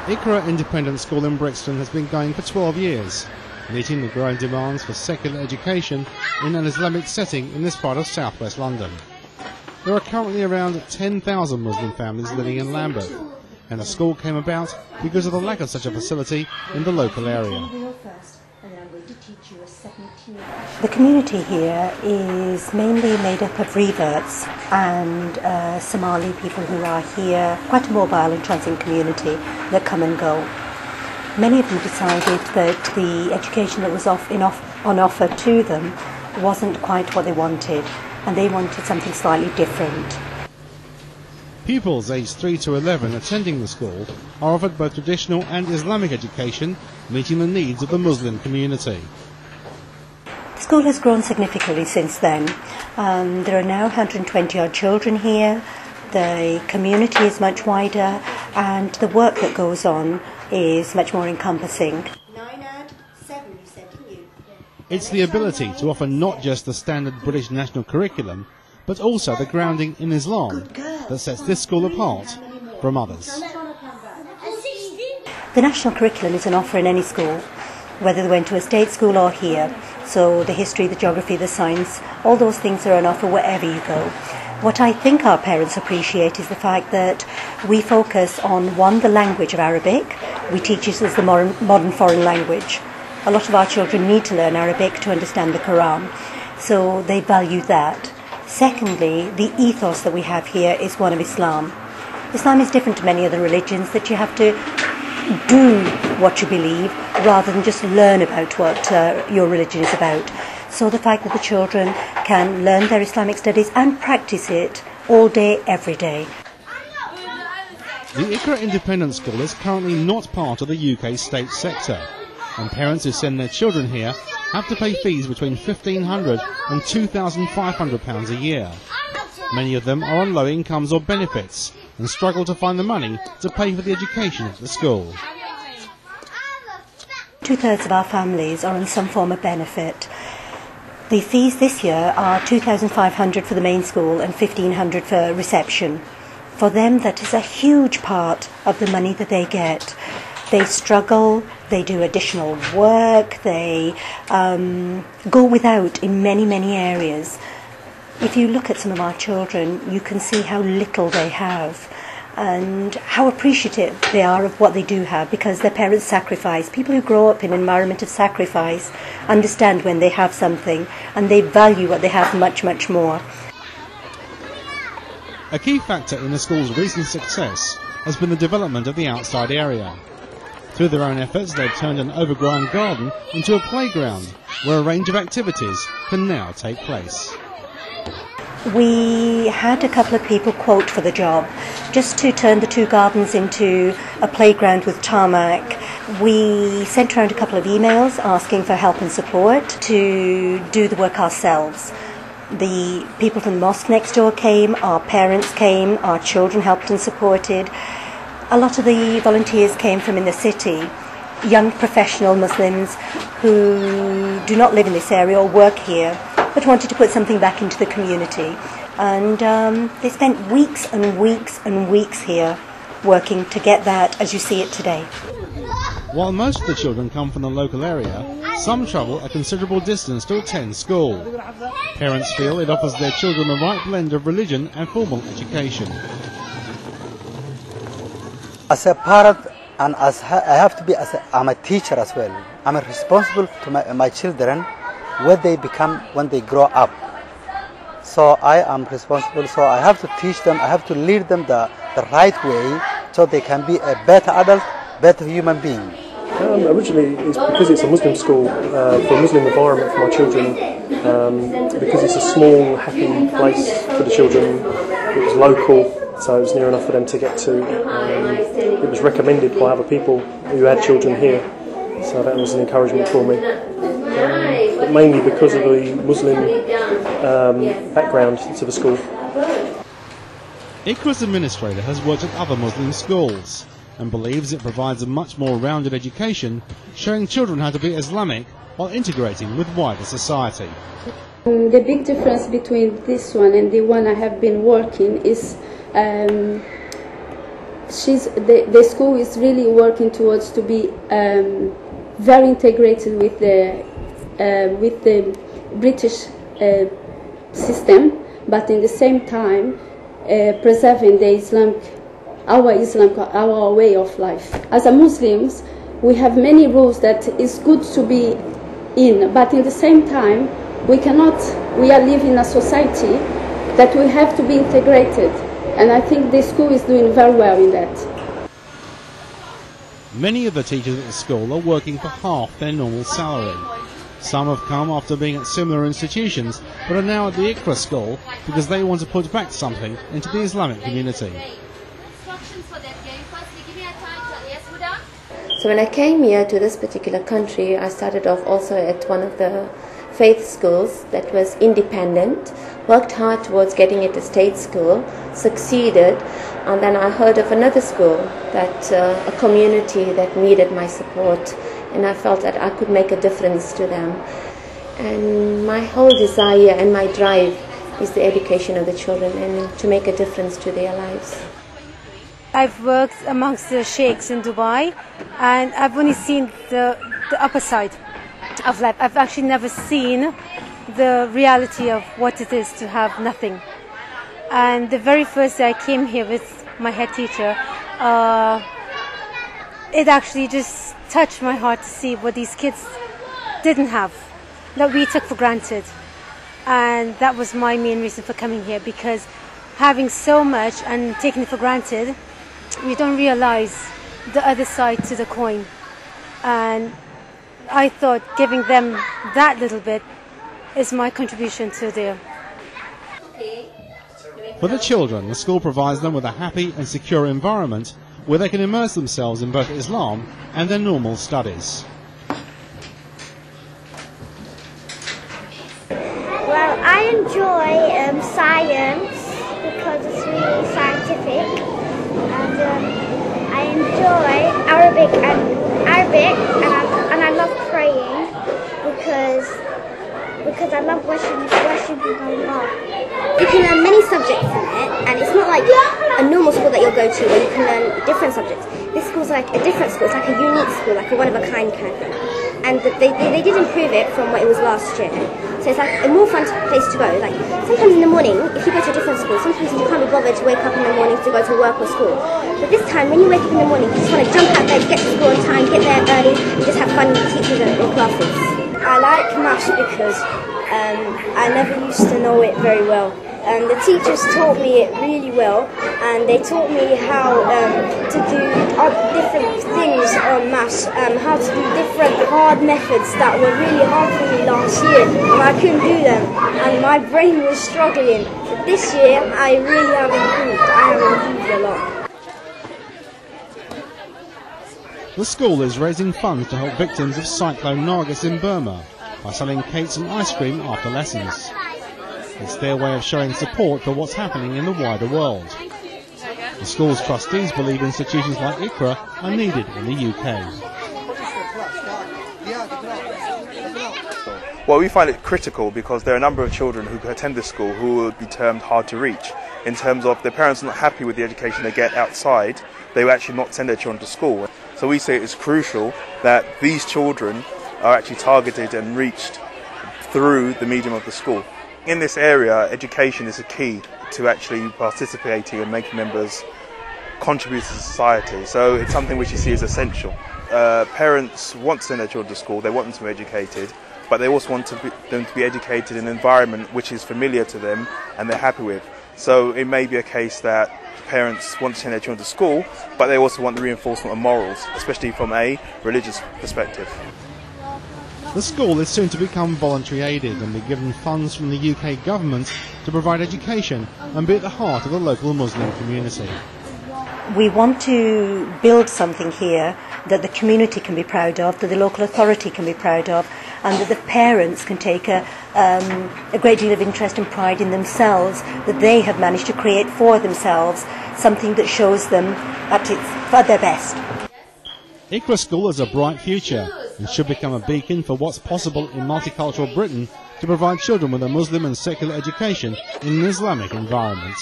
Iqra Independent School in Brixton has been going for 12 years, meeting the growing demands for secular education in an Islamic setting in this part of southwest London. There are currently around 10,000 Muslim families living in Lambeth, and the school came about because of the lack of such a facility in the local area. The community here is mainly made up of reverts and Somali people who are here, quite a mobile and transient community that come and go. Many of them decided that the education that was on offer to them wasn't quite what they wanted, and they wanted something slightly different. Pupils aged 3 to 11 attending the school are offered both traditional and Islamic education, meeting the needs of the Muslim community. The school has grown significantly since then. There are now 120 odd children here. The community is much wider, and the work that goes on is much more encompassing. It's the ability to offer not just the standard British national curriculum, but also the grounding in Islam that sets this school apart from others. The national curriculum is an offer in any school, whether they went to a state school or here. So the history, the geography, the science, all those things are on offer wherever you go. What I think our parents appreciate is the fact that we focus on, one, the language of Arabic. We teach it as the modern foreign language. A lot of our children need to learn Arabic to understand the Quran, so they value that. Secondly, the ethos that we have here is one of Islam. Islam is different to many other religions, that you have to do what you believe rather than just learn about what your religion is about. So the fact that the children can learn their Islamic studies and practice it all day, every day. The Iqra Independent School is currently not part of the UK state sector, and parents who send their children here have to pay fees between £1,500 and £2,500 a year. Many of them are on low incomes or benefits and struggle to find the money to pay for the education at the school. 2/3 of our families are on some form of benefit. The fees this year are £2,500 for the main school and £1,500 for reception. For them, that is a huge part of the money that they get. They struggle, they do additional work, they go without in many, many areas. If you look at some of our children, you can see how little they have and how appreciative they are of what they do have, because their parents sacrifice. People who grow up in an environment of sacrifice understand when they have something, and they value what they have much, much more. A key factor in the school's recent success has been the development of the outside area. Through their own efforts, they've turned an overgrown garden into a playground where a range of activities can now take place. We had a couple of people quote for the job, just to turn the two gardens into a playground with tarmac. We sent around a couple of emails asking for help and support to do the work ourselves. The people from the mosque next door came, our parents came, our children helped and supported. A lot of the volunteers came from in the city, young professional Muslims who do not live in this area or work here, but wanted to put something back into the community. And they spent weeks and weeks and weeks here working to get that as you see it today. While most of the children come from the local area, some travel a considerable distance to attend school. Parents feel it offers their children the right blend of religion and formal education. As a parent, and I have to be, I'm a teacher as well. I'm responsible to my children, what they become when they grow up. So I am responsible, so I have to teach them, I have to lead them the right way so they can be a better adult, better human being. Originally, it's because it's a Muslim school, for a Muslim environment for my children, because it's a small, happy place for the children. It was local, so it was near enough for them to get to. It was recommended by other people who had children here, so that was an encouragement for me. But mainly because of the Muslim background to the school. Iqra's administrator has worked at other Muslim schools and believes it provides a much more rounded education, showing children how to be Islamic while integrating with wider society. The big difference between this one and the one I have been working is the school is really working towards to be very integrated with the British system, but in the same time preserving our way of life. As a Muslims, we have many rules that is good to be in, but in the same time we are living in a society that we have to be integrated, and I think the school is doing very well in that. Many of the teachers at the school are working for half their normal salary. Some have come after being at similar institutions, but are now at the Iqra School because they want to put back something into the Islamic community. So when I came here to this particular country, I started off also at one of the faith schools that was independent, worked hard towards getting it a state school, succeeded, and then I heard of another school, that a community that needed my support, and I felt that I could make a difference to them. And my whole desire and my drive is the education of the children and to make a difference to their lives. I've worked amongst the sheikhs in Dubai, and I've only seen the upper side of life. I've actually never seen the reality of what it is to have nothing. And the very first day I came here with my head teacher, it actually just touched my heart to see what these kids didn't have, that we took for granted. And that was my main reason for coming here, because having so much and taking it for granted, we don't realize the other side to the coin. And I thought giving them that little bit is my contribution to their. For the children, the school provides them with a happy and secure environment where they can immerse themselves in both Islam and their normal studies. Well, I enjoy science because it's really scientific, and I enjoy Arabic and I love praying because I love worshiping Allah. You can learn many subjects in it, and it's not like a normal school that you'll go to where you can learn different subjects. This school's like a different school, it's like a unique school, like a one-of-a-kind kind of thing. And they did improve it from what it was last year. So it's like a more fun place to go. Like sometimes in the morning, if you go to a different school, sometimes you can't be bothered to wake up in the morning to go to work or school. But this time, when you wake up in the morning, you just want to jump out of bed, get to school on time, get there early, and just have fun with the teachers and classes. I like maths because I never used to know it very well. The teachers taught me it really well, and they taught me how to do different things on maths, how to do different hard methods that were really hard for me last year, and I couldn't do them, and my brain was struggling. But this year, I really have improved. I have improved a lot. The school is raising funds to help victims of Cyclone Nargis in Burma by selling cakes and ice cream after lessons. It's their way of showing support for what's happening in the wider world. The school's trustees believe institutions like Iqra are needed in the UK. Well, we find it critical because there are a number of children who attend this school who would be termed hard to reach. In terms of their parents are not happy with the education they get outside, they will actually not send their children to school. So we say it's crucial that these children are actually targeted and reached through the medium of the school. In this area, education is a key to actually participating and making members contribute to society. So it's something which you see as essential. Parents want to send their children to school, they want them to be educated, but they also want them to be educated in an environment which is familiar to them and they're happy with. So it may be a case that parents want to send their children to school, but they also want the reinforcement of morals, especially from a religious perspective. The school is soon to become voluntary aided and be given funds from the UK government to provide education and be at the heart of the local Muslim community. We want to build something here that the community can be proud of, that the local authority can be proud of, and that the parents can take a great deal of interest and pride in themselves, that they have managed to create for themselves something that shows them at its at their best. Iqra School has a bright future and should become a beacon for what's possible in multicultural Britain to provide children with a Muslim and secular education in an Islamic environment.